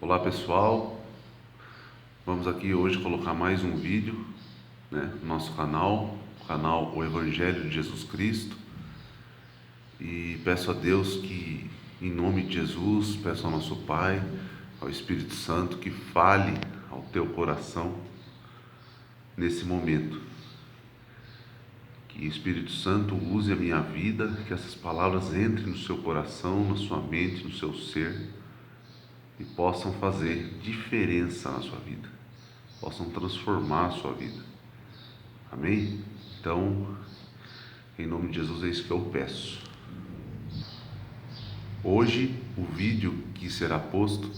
Olá pessoal, vamos aqui hoje colocar mais um vídeo, no nosso canal, o canal O Evangelho de Jesus Cristo, e peço a Deus que, em nome de Jesus, peço ao nosso Pai, ao Espírito Santo, que fale ao teu coração nesse momento, que o Espírito Santo use a minha vida, que essas palavras entrem no seu coração, na sua mente, no seu ser, e possam fazer diferença na sua vida, possam transformar a sua vida. Amém? Então, em nome de Jesus, é isso que eu peço. Hoje, o vídeo que será posto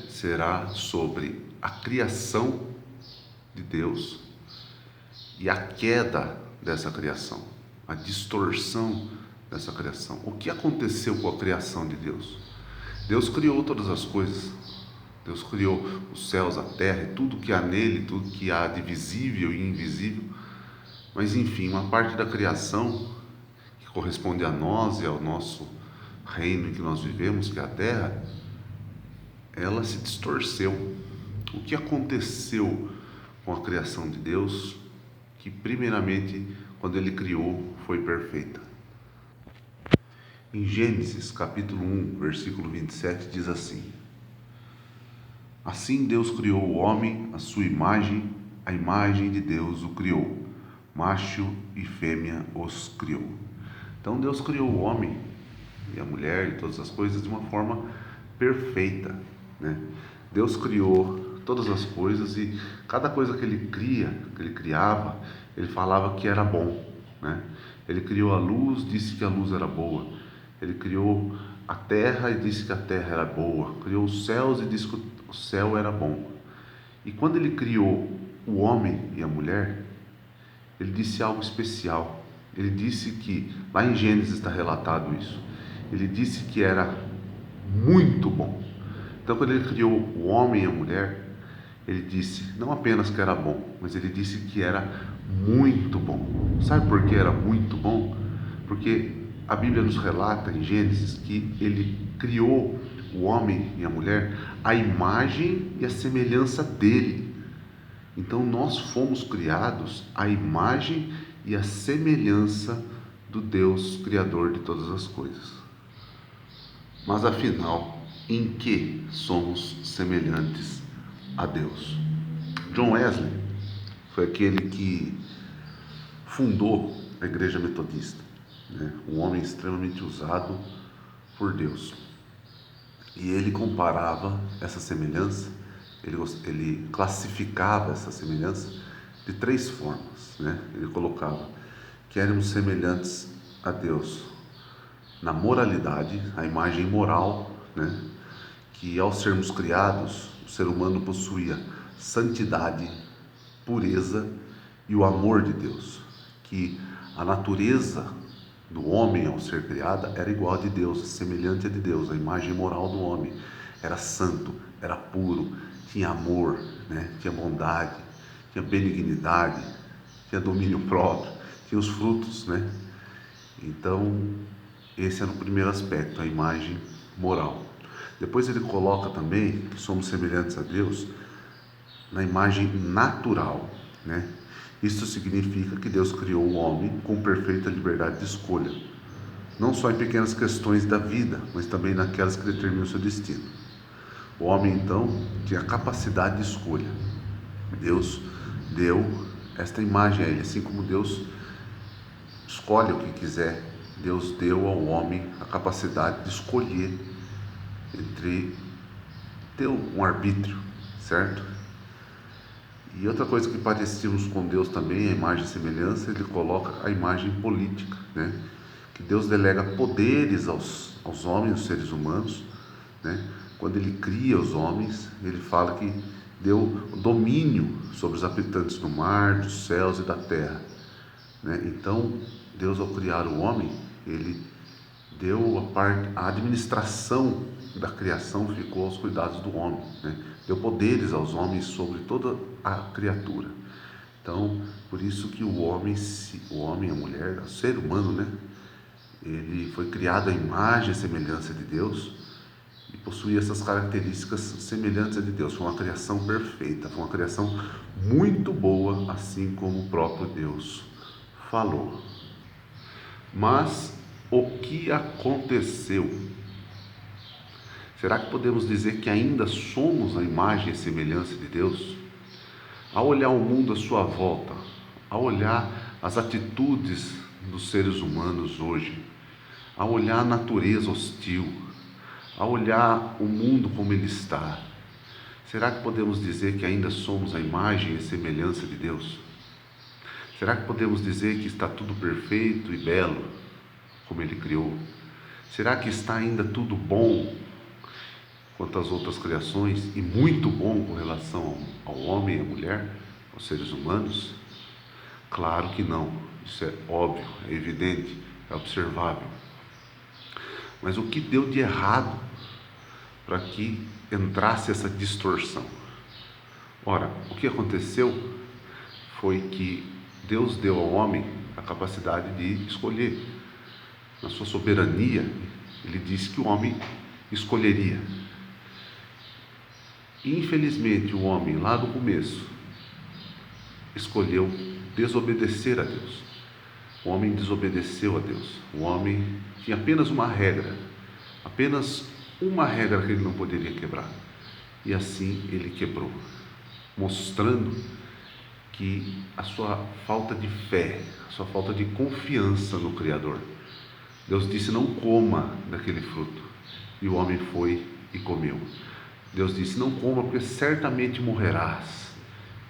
será sobre a criação de Deus e a queda dessa criação, a distorção dessa criação. O que aconteceu com a criação de Deus? Deus criou todas as coisas. Deus criou os céus, a terra e tudo que há nele, tudo que há de visível e invisível. Mas enfim, uma parte da criação que corresponde a nós e ao nosso reino em que nós vivemos, que é a terra, ela se distorceu. O que aconteceu com a criação de Deus, que primeiramente, quando ele criou, foi perfeita? Em Gênesis capítulo 1, versículo 27, diz assim: Assim Deus criou o homem, a sua imagem, a imagem de Deus o criou, macho e fêmea os criou. Então Deus criou o homem e a mulher e todas as coisas de uma forma perfeita, Deus criou todas as coisas e cada coisa que ele criava, ele falava que era bom, Ele criou a luz, disse que a luz era boa. Ele criou a terra e disse que a terra era boa. Criou os céus e disse que o céu era bom. E quando ele criou o homem e a mulher, ele disse algo especial. Ele disse que, lá em Gênesis está relatado isso, ele disse que era muito bom. Então, quando ele criou o homem e a mulher, ele disse não apenas que era bom, mas ele disse que era muito bom. Sabe por que era muito bom? Porque a Bíblia nos relata em Gênesis que ele criou o homem e a mulher à imagem e à semelhança dele. Então nós fomos criados à imagem e à semelhança do Deus Criador de todas as coisas. Mas afinal, em que somos semelhantes a Deus? John Wesley foi aquele que fundou a Igreja Metodista, um homem extremamente usado por Deus. E ele comparava essa semelhança, ele classificava essa semelhança de três formas, Ele colocava que éramos semelhantes a Deus na moralidade, a imagem moral, que ao sermos criados, o ser humano possuía santidade, pureza e o amor de Deus, que a natureza do homem ao ser criada era igual a de Deus, semelhante a de Deus. A imagem moral do homem era santo, era puro, tinha amor, tinha bondade, tinha benignidade, tinha domínio próprio, tinha os frutos, Então, esse era o primeiro aspecto, a imagem moral. Depois ele coloca também que somos semelhantes a Deus na imagem natural, Isso significa que Deus criou o homem com perfeita liberdade de escolha, não só em pequenas questões da vida, mas também naquelas que determinam o seu destino. O homem, então, tinha capacidade de escolha. Deus deu esta imagem a ele, assim como Deus escolhe o que quiser. Deus deu ao homem a capacidade de escolher entre ter um arbítrio, certo? E outra coisa que parecíamos com Deus também, a imagem e semelhança, ele coloca a imagem política, Que Deus delega poderes aos homens, aos seres humanos, Quando ele cria os homens, ele fala que deu domínio sobre os habitantes do mar, dos céus e da terra, Então, Deus, ao criar o homem, ele deu a administração da criação, ficou aos cuidados do homem, Deu poderes aos homens sobre toda a criatura. Então, por isso que o homem, a mulher, o ser humano, ele foi criado à imagem e semelhança de Deus, e possuía essas características semelhantes a de Deus. Foi uma criação perfeita, foi uma criação muito boa, assim como o próprio Deus falou. Mas o que aconteceu? Será que podemos dizer que ainda somos a imagem e semelhança de Deus? Ao olhar o mundo à sua volta, ao olhar as atitudes dos seres humanos hoje, ao olhar a natureza hostil, ao olhar o mundo como ele está, será que podemos dizer que ainda somos a imagem e semelhança de Deus? Será que podemos dizer que está tudo perfeito e belo, como ele criou? Será que está ainda tudo bom quanto às outras criações e muito bom com relação ao homem e à mulher, aos seres humanos? Claro que não, isso é óbvio, é evidente, é observável. Mas o que deu de errado para que entrasse essa distorção? Ora, o que aconteceu foi que Deus deu ao homem a capacidade de escolher. Na sua soberania, ele disse que o homem escolheria. Infelizmente, o homem, lá do começo, escolheu desobedecer a Deus. O homem desobedeceu a Deus. O homem tinha apenas uma regra que ele não poderia quebrar. E assim ele quebrou, mostrando que a sua falta de fé, a sua falta de confiança no Criador. Deus disse: não coma daquele fruto. E o homem foi e comeu. Deus disse: não coma, porque certamente morrerás.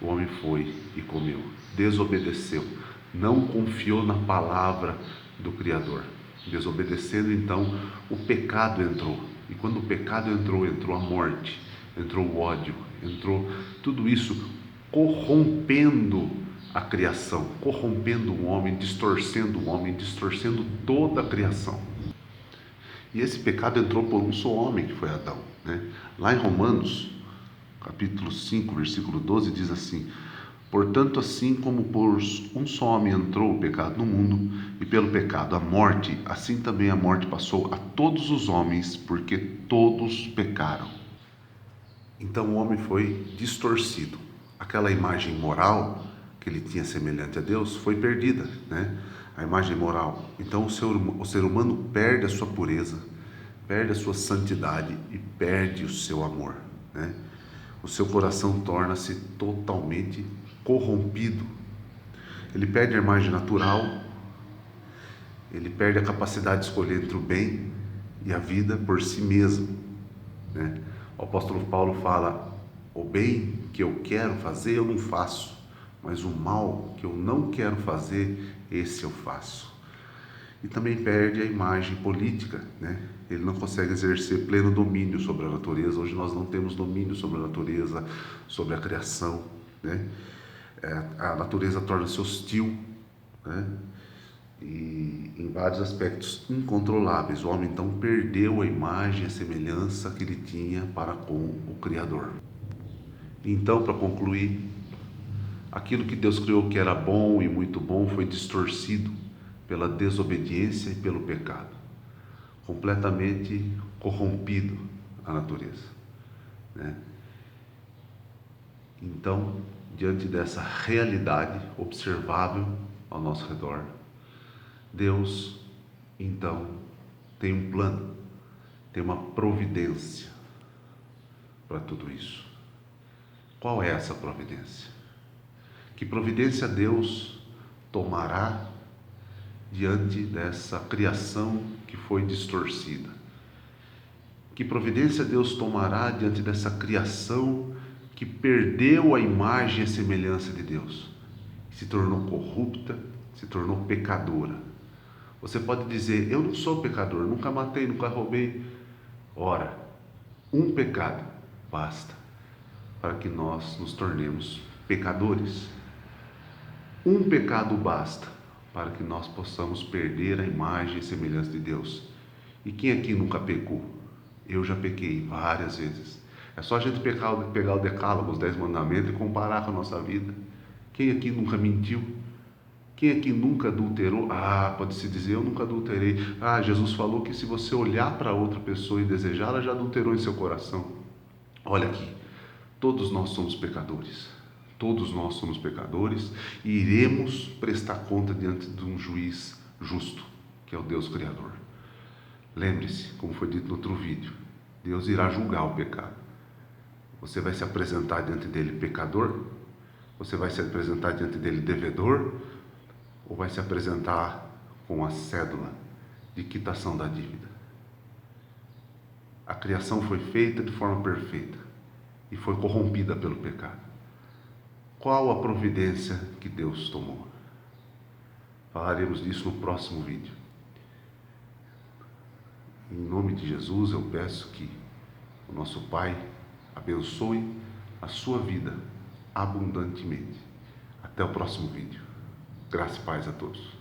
O homem foi e comeu. Desobedeceu. Não confiou na palavra do Criador. Desobedecendo, então, o pecado entrou. E quando o pecado entrou, entrou a morte, entrou o ódio, entrou tudo isso corrompendo a criação, corrompendo o homem, distorcendo toda a criação. E esse pecado entrou por um só homem, que foi Adão, né? Lá em Romanos, capítulo 5, versículo 12, diz assim: portanto, assim como por um só homem entrou o pecado no mundo, e pelo pecado a morte, assim também a morte passou a todos os homens, porque todos pecaram. Então o homem foi distorcido. Aquela imagem moral que ele tinha semelhante a Deus foi perdida, né? A imagem moral. Então o ser humano perde a sua pureza, perde a sua santidade e perde o seu amor, né? O seu coração torna-se totalmente corrompido. Ele perde a imagem natural, ele perde a capacidade de escolher entre o bem e a vida por si mesmo, né? O apóstolo Paulo fala: o bem que eu quero fazer eu não faço, mas o mal que eu não quero fazer, esse eu faço. E também perde a imagem política, né? Ele não consegue exercer pleno domínio sobre a natureza. Hoje nós não temos domínio sobre a natureza, sobre a criação, né? A natureza torna-se hostil, né? E em vários aspectos incontroláveis. O homem então perdeu a imagem e a semelhança que ele tinha para com o Criador. Então, para concluir, aquilo que Deus criou que era bom e muito bom foi distorcido pela desobediência e pelo pecado, completamente corrompido a natureza, né? Então, diante dessa realidade observável ao nosso redor, Deus, então, tem um plano, tem uma providência para tudo isso. Qual é essa providência? Que providência Deus tomará diante dessa criação que foi distorcida? Que providência Deus tomará diante dessa criação que perdeu a imagem e a semelhança de Deus, que se tornou corrupta, se tornou pecadora? Você pode dizer: eu não sou pecador, nunca matei, nunca roubei. Ora, um pecado basta para que nós nos tornemos pecadores. Um pecado basta para que nós possamos perder a imagem e semelhança de Deus. E quem aqui nunca pecou? Eu já pequei várias vezes. É só a gente pegar o decálogo, os 10 mandamentos, e comparar com a nossa vida. Quem aqui nunca mentiu? Quem aqui nunca adulterou? Ah, pode-se dizer, eu nunca adulterei. Ah, Jesus falou que se você olhar para outra pessoa e desejá-la, já adulterou em seu coração. Olha aqui, todos nós somos pecadores. Todos nós somos pecadores e iremos prestar conta diante de um juiz justo, que é o Deus Criador. Lembre-se, como foi dito no outro vídeo, Deus irá julgar o pecado. Você vai se apresentar diante dele pecador? Você vai se apresentar diante dele devedor? Ou vai se apresentar com a cédula de quitação da dívida? A criação foi feita de forma perfeita e foi corrompida pelo pecado. Qual a providência que Deus tomou? Falaremos disso no próximo vídeo. Em nome de Jesus, eu peço que o nosso Pai abençoe a sua vida abundantemente. Até o próximo vídeo. Graça e paz a todos.